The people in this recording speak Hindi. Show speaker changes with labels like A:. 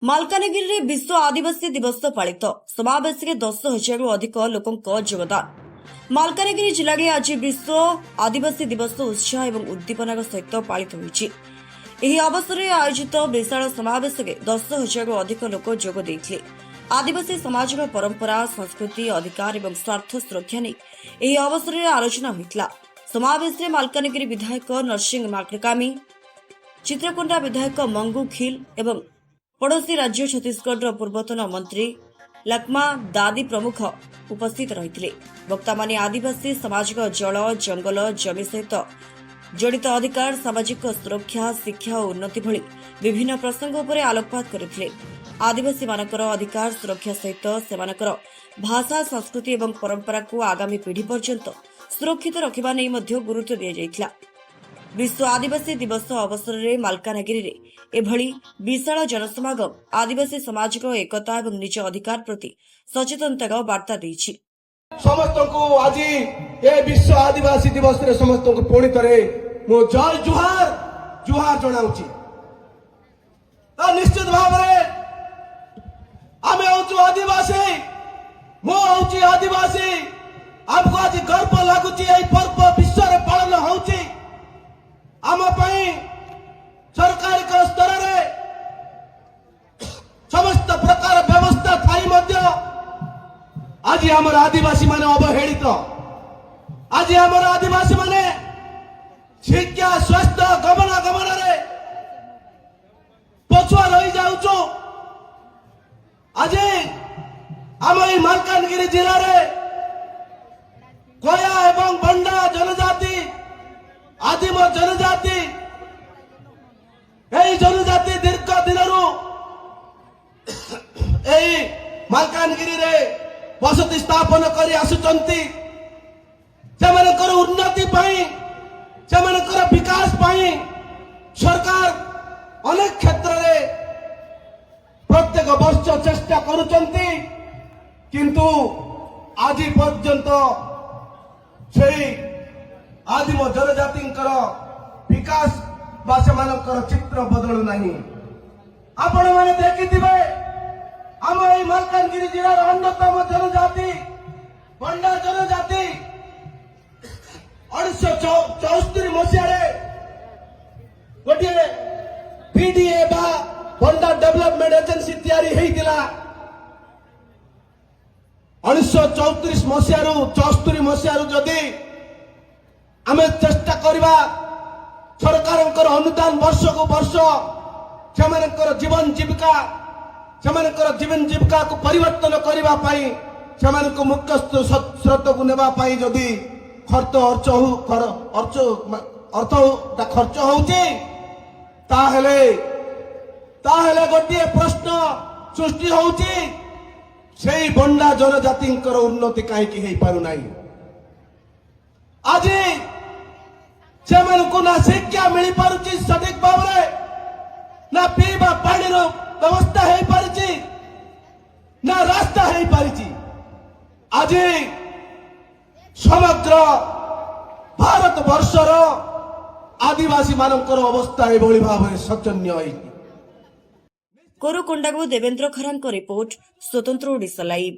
A: ମାଲକାନଗିରିରେ ବିଶ୍ୱ ଆଦିବାସୀ ଦିବସ ପାଳିତ ସମାବେଶରେ 10,000ରୁ ଅଧିକ ଲୋକଙ୍କ ଯୋଗଦାନ। ମାଲକାନଗିରି ଜିଲ୍ଲାରେ ଆଜି ବିଶ୍ୱ ଆଦିବାସୀ ଦିବସ ଉତ୍ସାହ ଏବଂ ଉଦ୍ଦୀପନାର ସହିତ ପାଳିତ ହୋଇଛି। ଏହି ଅବସରରେ ଆୟୋଜିତ ବିଶାଳ ସମାବେଶରେ 10,000ରୁ ଅଧିକ ଲୋକ ଯୋଗ ଦେଇଥିଲେ। ଆଦିବାସୀ ସମାଜର ପରମ୍ପରା, ସଂସ୍କୃତି, ଅଧିକାର ଏବଂ ସ୍ୱାର୍ଥ ସୁରକ୍ଷା ନେଇ ଏହି ଅବସରରେ ଆଲୋଚନା ହୋଇଥିଲା। ସମାବେଶରେ ମାଲକାନଗିରି ବିଧାୟକ ନରସିଂହ ମାକ୍ରକାମୀ, ଚିତ୍ରକୋଣ୍ଡା ବିଧାୟକ ମଙ୍ଗୁ ଖିଲ ଏବଂ पड़ोसी राज्य छत्तीसगढ़ पूर्वतन मंत्री लक्मा दादी प्रमुख उपस्थित रही। वक्ता माने आदिवासी सामाजिक जल जंगल जमी सहित जड़ित अधिकार, सामाजिक सुरक्षा, शिक्षा और उन्नति भली विभिन्न प्रसंग पर आलोकपात करथिले। आदिवासी मानकर अधिकार सुरक्षा सहित सेमानकर भाषा, संस्कृति और परंपरा को आगामी पीढ़ी पर्यंत सुरक्षित रखिबा नै मध्य गुरुत्व दिया जायतिला। विश्व आदिवासी दिवस अवसर में मालकानगिरी रे एभली विशाल जनसमागम आदिवासी समाज को एकता और निज अधिकार प्रति सचेतनतार वार्ता देछि।
B: समस्त को आज ये विश्व आदिवासी दिवस रे समस्त को पुणी थे मो जय जुहार जुहार जनाऊची। निश्चित भाव में आमे होचु आदिवासी, मो होची आदिवासी। आपको आज गर्व लागुची ए पर्व विश्व रे पालन होची। आम सरकारी स्तर में समस्त प्रकार व्यवस्था थाई मध्य आज आमर आदिवासी माने अवहेलित। आज आमर आदिवासी माने शिक्षा, स्वास्थ्य, गमनागमन रे पछुआ रही जाउछु। आज आम मालकानगिरी जिले में कोया एवं बंडा जनजाति, आदिम जनजाति, यही जनजाति दीर्घ दिन मालकानगिरी रे बसति स्थापन कर आसुचंती। सेमानकर उन्नति पाई, सेमानकर विकास पाई सरकार अनेक क्षेत्र रे प्रत्येक वर्ष चेष्टा करुचंती, किंतु आज पर्यंत से आदिम जनजाति विकास बा सेमानकर चित्र बदलू नहीं। आपण मैंने देखिथिबे आम ए मालकानगिरी जिलार अन्यतम जनजाति बंडा जनजाति 1974 मसीह गोटे पीडीए बा बंडा डेवलपमेंट एजेंसी तैयारी होइतिला। 1934 मसीह 74 मसीह जदि आमे चेष्टा करबा सरकार अनुदान वर्ष को वर्ष से जीवन जीविका को परिवर्तन करने मुख्य स्रोत को नेबाई जदि खर्च खर्च होले गोटे प्रश्न सृष्टि होउची, सेही बंडा जनजाति उन्नति कहीं हो पारु नाही। आज से ना शिक्षा मिल पारुची सठिक भाव में, ना पीवा पानी व्यवस्था हो पारिची, ना रास्ता हो पारिची। आज समग्र भारत वर्षर आदिवासी मानकर अवस्था एभली भाव में शोचनीय होई।
A: कोरुकोंडागु देवेंद्र खरांक रिपोर्ट, स्वतंत्र ओडिशा लाइव।